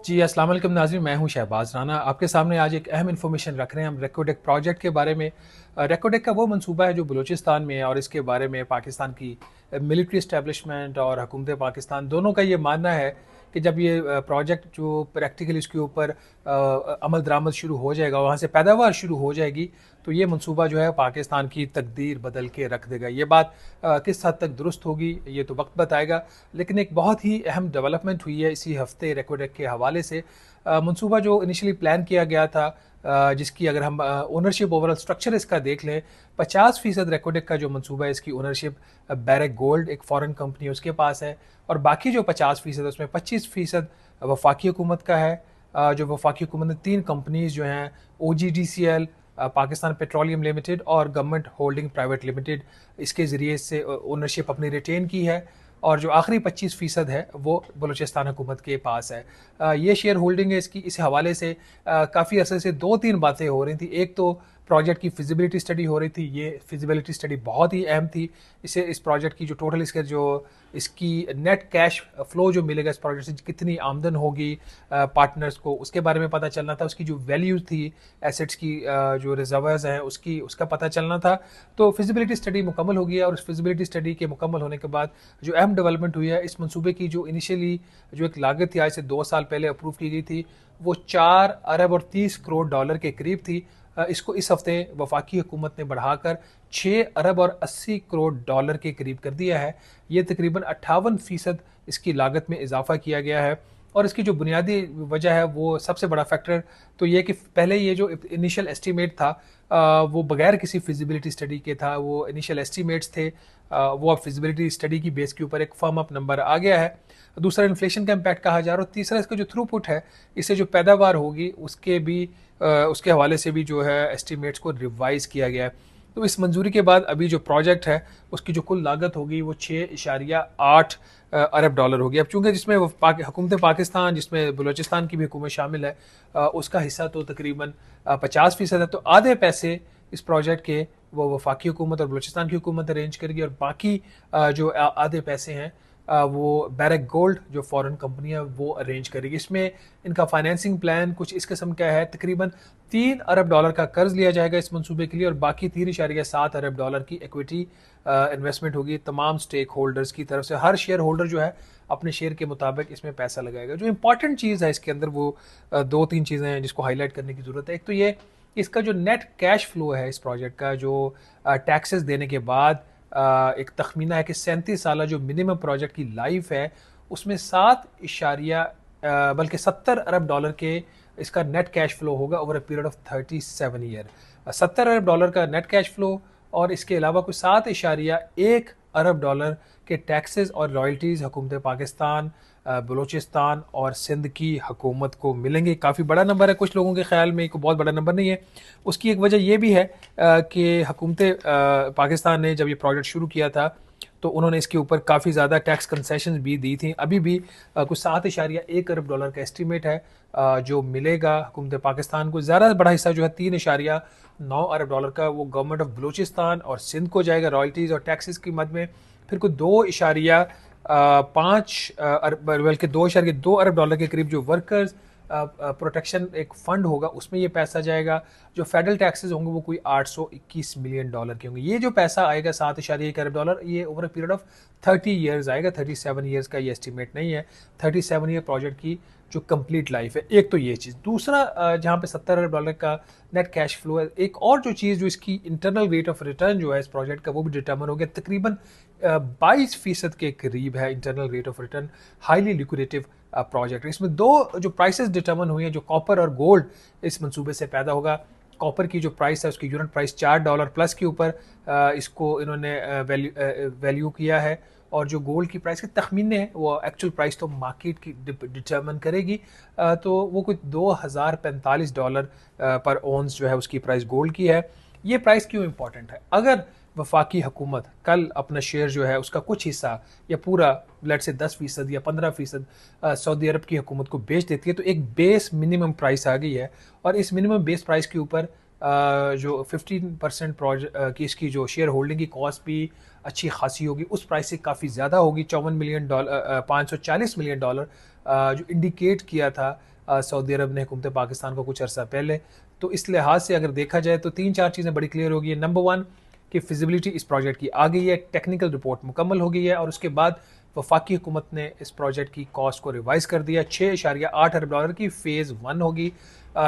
जी, अस्सलाम वालेकुम नाज़रीन, मैं हूँ शहबाज़ राना। आपके सामने आज एक अहम इन्फॉर्मेशन रख रहे हैं हम रेकोडेक प्रोजेक्ट के बारे में। रेकोडेक का वो मंसूबा है जो बलूचिस्तान में है और इसके बारे में पाकिस्तान की मिलिट्री एस्टेब्लिशमेंट और हुकूमत पाकिस्तान दोनों का ये मानना है कि जब ये प्रोजेक्ट जो प्रैक्टिकली इसके ऊपर अमल दरामद शुरू हो जाएगा, वहाँ से पैदावार शुरू हो जाएगी, तो ये मंसूबा जो है पाकिस्तान की तकदीर बदल के रख देगा। ये बात किस हद तक दुरुस्त होगी ये तो वक्त बताएगा, लेकिन एक बहुत ही अहम डेवलपमेंट हुई है इसी हफ्ते रेकोडेक के हवाले से। मंसूबा जो इनिशियली प्लान किया गया था, जिसकी अगर हम ओनरशिप ओवरऑल स्ट्रक्चर इसका देख लें, 50% रेकोडेक का जो मंसूबा है इसकी ओनरशिप बैरक गोल्ड एक फॉरेन कंपनी है उसके पास है, और बाकी जो 50% है उसमें 25% वफाकी हुकूमत का है। जो वफाकी हुकूमत ने 3 कंपनीज जो हैं OGDCL, पाकिस्तान पेट्रोलियम लिमिटेड और गवर्नमेंट होल्डिंग प्राइवेट लिमिटेड, इसके ज़रिए से ओनरशिप अपनी रिटेन की है, और जो आखिरी 25% है वो बलूचिस्तान हुकूमत के पास है। ये शेयर होल्डिंग है इसकी। इस हवाले से काफ़ी अरसे से 2-3 बातें हो रही थी। एक तो प्रोजेक्ट की फिजिबिलिटी स्टडी हो रही थी। ये फिजिबिलिटी स्टडी बहुत ही अहम थी। इस प्रोजेक्ट की जो टोटल इसकी नेट कैश फ्लो जो मिलेगा इस प्रोजेक्ट से, कितनी आमदन होगी पार्टनर्स को, उसके बारे में पता चलना था। उसकी जो वैल्यूज थी एसेट्स की, जो रिजर्वर्स हैं उसका पता चलना था। तो फिजिबिलिटी स्टडी मुकम्मल हो गई है, और उस फिजिबिलिटी स्टडी के मुकम्मल होने के बाद जो अहम डेवलपमेंट हुई है, इस मंसूबे की जो इनिशियली जो एक लागत थी आज से 2 साल पहले अप्रूव की गई थी, वो 4 अरब और 30 करोड़ डॉलर के करीब थी। इसको इस हफ्ते वफाकी हुकूमत ने बढ़ाकर 6 अरब और 80 करोड़ डॉलर के करीब कर दिया है। ये तकरीबन 58% इसकी लागत में इजाफा किया गया है। और इसकी जो बुनियादी वजह है, वो सबसे बड़ा फैक्टर तो ये कि पहले ये जो इनिशियल एस्टीमेट था, वो बगैर किसी फिजिबिलिटी स्टडी के था। वो इनिशियल एस्टीमेट्स थे, वो अब फिजिबिलिटी स्टडी की बेस के ऊपर एक फर्म अप नंबर आ गया है। दूसरा इन्फ्लेशन का इम्पैक्ट कहा जा रहा है, और तीसरा इसका जो थ्रूपुट है, इससे जो पैदावार होगी उसके हवाले से भी जो है एस्टीमेट्स को रिवाइज किया गया है। तो इस मंजूरी के बाद अभी जो प्रोजेक्ट है उसकी जो कुल लागत होगी वो 6.8 अरब डॉलर होगी। अब चूंकि जिसमें हुकूमत पाकिस्तान, जिसमें बलूचिस्तान की भी हुकूमत शामिल है, उसका हिस्सा तो तकरीबन 50% है। तो आधे पैसे इस प्रोजेक्ट के वो वफाकी हुकूमत और बलूचिस्तान की हुकूमत अरेंज करेगी, और बाकी जो आधे पैसे हैं वो बैरक गोल्ड जो फॉरेन कंपनी है वो अरेंज करेगी। इसमें इनका फाइनेंसिंग प्लान कुछ इस किस्म का है। तकरीबन 3 अरब डॉलर का कर्ज लिया जाएगा इस मंसूबे के लिए, और बाकी 3.7 अरब डॉलर की इक्विटी इन्वेस्टमेंट होगी तमाम स्टेक होल्डर्स की तरफ से। हर शेयर होल्डर जो है अपने शेयर के मुताबिक इसमें पैसा लगाएगा। जो इंपॉर्टेंट चीज़ है इसके अंदर, वो 2-3 चीज़ें हैं जिसको हाईलाइट करने की ज़रूरत है। एक तो ये, इसका जो नेट कैश फ्लो है इस प्रोजेक्ट का, जो टैक्सेस देने के बाद एक तखमीना है कि 37 साल जो मिनिमम प्रोजेक्ट की लाइफ है, उसमें 70 अरब डॉलर के इसका नेट कैश फ्लो होगा over a period of 37 year. 70 Arab dollar का नेट कैश फ्लो, और इसके अलावा कुछ 7.1 अरब डॉलर के टैक्सेस और रॉयल्टीज़ हुकूमत पाकिस्तान, बलूचिस्तान और सिंध की हुकूमत को मिलेंगे। काफ़ी बड़ा नंबर है, कुछ लोगों के ख्याल में एक बहुत बड़ा नंबर नहीं है। उसकी एक वजह यह भी है कि हुकूमत पाकिस्तान ने जब ये प्रोजेक्ट शुरू किया था तो उन्होंने इसके ऊपर काफ़ी ज़्यादा टैक्स कंसेशन भी दी थी। अभी भी कुछ 7.1 अरब डॉलर का एस्टीमेट है जो मिलेगा हुकूमत पाकिस्तान को। ज़्यादा बड़ा हिस्सा जो है 3.9 अरब डॉलर का, वो गवर्नमेंट ऑफ बलूचिस्तान और सिंध को जाएगा रॉयल्टीज़ और टैक्सेस की मद में। फिर कुछ 2 अरब डॉलर के करीब जो वर्कर्स प्रोटेक्शन एक फंड होगा, उसमें ये पैसा जाएगा। जो फेडरल टैक्सेस होंगे वो कोई 821 मिलियन डॉलर के होंगे। ये जो पैसा आएगा 7.1 अरब डॉलर, ये over a period of 30 years आएगा। 37 ईयर्स का ये एस्टिमेट नहीं है। 37 ईयर प्रोजेक्ट की जो कंप्लीट लाइफ है। एक तो ये चीज़। दूसरा, जहाँ पे 70 अरब डॉलर का नेट कैश फ्लो है, एक और जो चीज़, जो इसकी इंटरनल रेट ऑफ रिटर्न जो है इस प्रोजेक्ट का, वो भी डिटर्मन हो गया। तकरीबन 22% के करीब है internal rate of return. Highly liquidative project. इसमें 2 जो प्राइसेस डिटर्मन हुई हैं, जो कॉपर और गोल्ड इस मंसूबे से पैदा होगा। कॉपर की जो प्राइस है उसकी यूनिट प्राइस $4 प्लस के ऊपर इसको इन्होंने वैल्यू किया है, और जो गोल्ड की प्राइस के तखमीने हैं वो एक्चुअल प्राइस तो मार्केट की डिटर्मन करेगी। तो वो कुछ $2045 पर ओंस जो है उसकी प्राइस गोल्ड की है। ये प्राइस क्यों इंपॉर्टेंट है? अगर वफाकी हुकूमत कल अपना शेयर जो है उसका कुछ हिस्सा या पूरा, लेट से 10% या 15% सऊदी अरब की हुकूमत को बेच देती है, तो एक बेस मिनिमम प्राइस आ गई है, और इस मिनिमम बेस प्राइस के ऊपर जो 15% की इसकी जो शेयर होल्डिंग की कॉस्ट भी अच्छी खासी होगी, उस प्राइस से काफ़ी ज़्यादा होगी। $540 मिलियन जो इंडिकेट किया था सऊदी अरब ने हुकूमत पाकिस्तान को कुछ अर्सा पहले। तो इस लिहाज से अगर देखा जाए तो 3-4 चीज़ें बड़ी क्लियर हो गई है। नंबर 1 कि फिजिबिलिटी इस प्रोजेक्ट की आ गई है, टेक्निकल रिपोर्ट मुकम्मल हो गई है और उसके बाद वफाकी हुकूमत ने इस प्रोजेक्ट की कॉस्ट को रिवाइज़ कर दिया। $6.8 अरब की फ़ेज़ 1 होगी।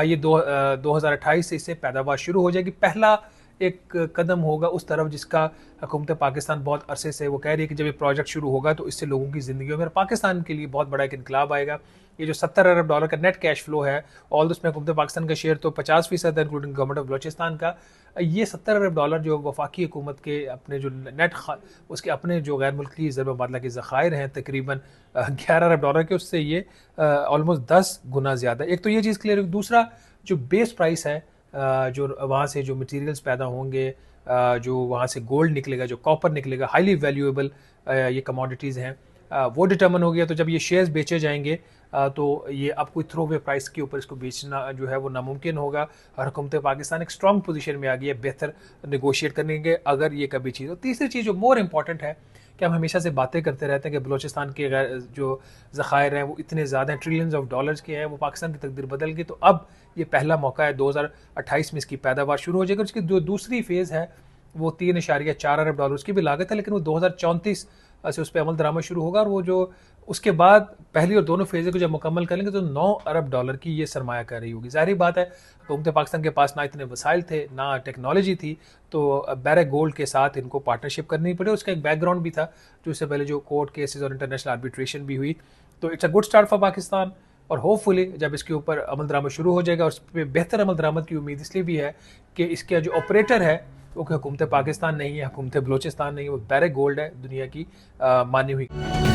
ये 2028 से इससे पैदावार शुरू हो जाएगी। पहला एक कदम होगा उस तरफ जिसका हुकूमत पाकिस्तान बहुत अरसे से वो कह रही है कि जब ये प्रोजेक्ट शुरू होगा तो इससे लोगों की ज़िंदगियों में, पाकिस्तान के लिए बहुत बड़ा एक इनकलाब आएगा। ये जो $70 अरब का नेट कैश फ्लो है, ऑल उसमें हुकूमत पाकिस्तान का शेयर तो 50% है, इंक्लूडिंग गवर्नमेंट ऑफ बलूचिस्तान का। ये $70 अरब जो वफाकी हुकूमत के अपने जो उसके अपने जो गैर मुल्की ज़रब मुबादला के ज़खायर हैं तकरीबन $11 अरब के, उससे ये ऑलमोस्ट 10 गुना ज़्यादा। एक तो ये चीज़ क्लियर है। दूसरा जो बेस प्राइस है, जो वहाँ से जो मटेरियल्स पैदा होंगे, जो वहाँ से गोल्ड निकलेगा, जो कॉपर निकलेगा, हाईली वैल्यूएबल ये कमोडिटीज़ हैं, वो डिटर्मन हो गया। तो जब ये शेयर्स बेचे जाएंगे तो ये अब कोई थ्रो वे प्राइस के ऊपर इसको बेचना जो है वो नामुमकिन होगा। और हुकूमत पाकिस्तान एक स्ट्रॉन्ग पोजीशन में आ गई है बेहतर नेगोशिएट करने के अगर ये कभी चीज़ हो। तीसरी चीज़ जो मोर इम्पॉर्टेंट है कि हम हमेशा से बातें करते रहते हैं कि बलूचिस्तान के जो ज़खायर हैं वो इतने ज़्यादा हैं, ट्रिलियंस ऑफ डॉलर्स के हैं, वो पाकिस्तान की तकदीर बदल गई। तो अब ये पहला मौका है, 2028 में इसकी पैदावार शुरू हो जाएगी। उसकी जो दूसरी फेज़ है वो $3.4 अरब उसकी भी लागत है, लेकिन वो 2034 से उस पर अमल दरामद शुरू होगा। और वो जो उसके बाद पहली और दोनों फेज़ को जब मुकम्मल करेंगे तो $9 अरब की ये सरमायाकारी होगी। ज़ाहिर बात है हुकूमत पाकिस्तान के पास ना इतने वसाइल थे, ना टेक्नोलॉजी थी, तो बैरक गोल्ड के साथ इनको पार्टनरशिप करनी पड़ी। उसका एक बैकग्राउंड भी था जो इससे पहले जो कोर्ट केसेस और इंटरनेशनल आर्बिट्रेशन भी हुई। तो it's a good start for Pakistan. और होपफुली जब इसके ऊपर अमल दरामद शुरू हो जाएगा, और उस पर बेहतर अमल दरामद की उम्मीद इसलिए भी है कि इसका जो ऑपरेटर है वो हुकूमत पाकिस्तान नहीं है, हुकूमत बलूचिस्तान नहीं है, वो बैरक गोल्ड है, दुनिया की मानी हुई।